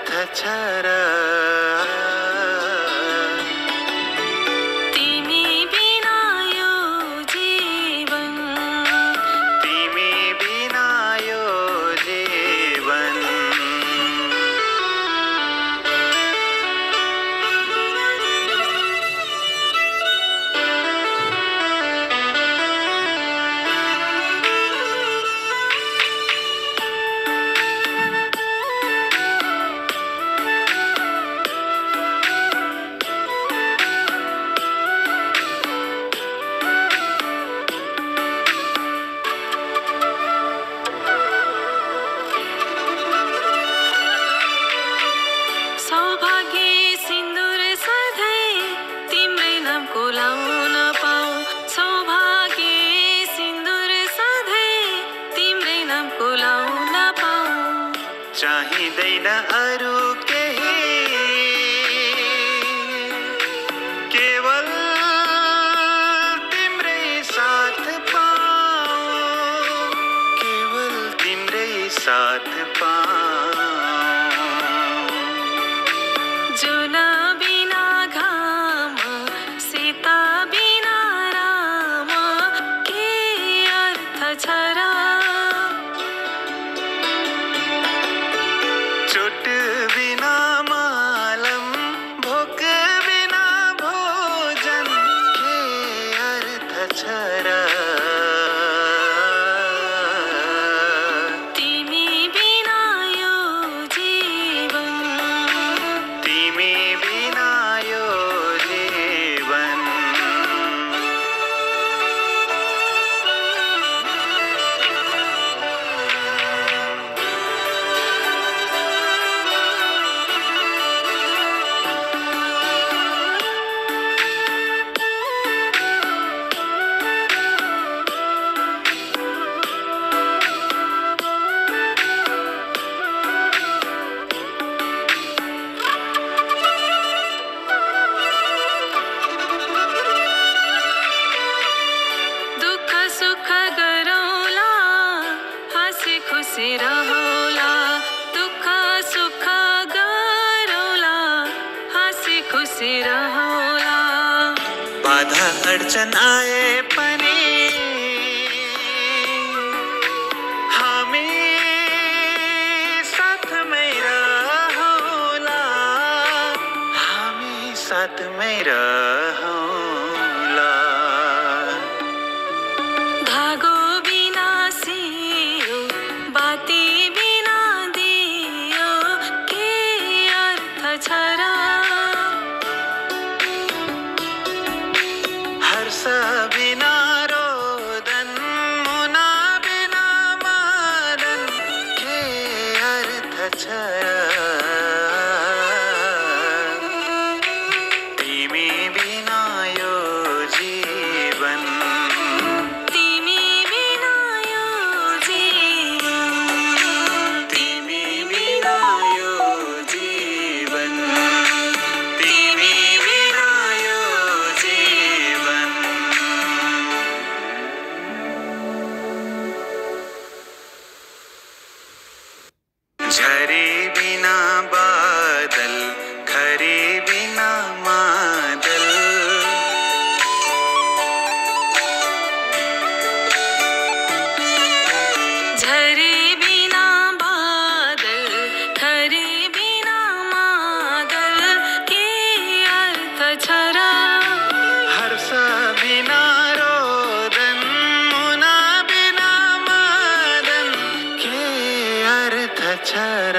अर्थ छ र तिमी बिना यो जीवन, तिमी बिना यो जीवन सौभाग्य सिन्दुर सधैँ तिम्रै नामको लाउन पाऊ। सौभाग्य सिन्दुर सधैँ तिम्रै नामको लाउन पाऊ। चाहिँदैन अरू केही, केवल तिम्रै साथ पाऊ, केवल तिम्रै साथ पाऊ। जुन बिना घाम, सीता बिना राम, के अर्थ छ र? चोट बिना मालम, भोक बिना भोजन, के अर्थ छ र? तिमी बिना यो जीवन, तिमी बिना यो जीवन दुःख सुख गरौला, हाँसी खुसी रहौला। दुःख सुख गरौला, हाँसी खुसी रहौला। बाधा अडचन आए पनि हामी साथमै रहौला, हामी साथमै रहौला। धागो बिना सियो, बाती बिना दियो, के अर्थ छ र? हर्ष बिना रोदन, मुना बिना मदन, के अर्थ छ र? तिमी बिना यो जीवन, तिमी बिना यो जीवन, तिमी बिना यो जीवन, तिमी बिना यो जीवन। झरी बिना बादल, खरी बिना मादल, झरी बिना बादल, खरी बिना मादल, के अर्थ छ र? हर्ष बिना रोदन, मुना बिना मदन, के अर्थ छ र?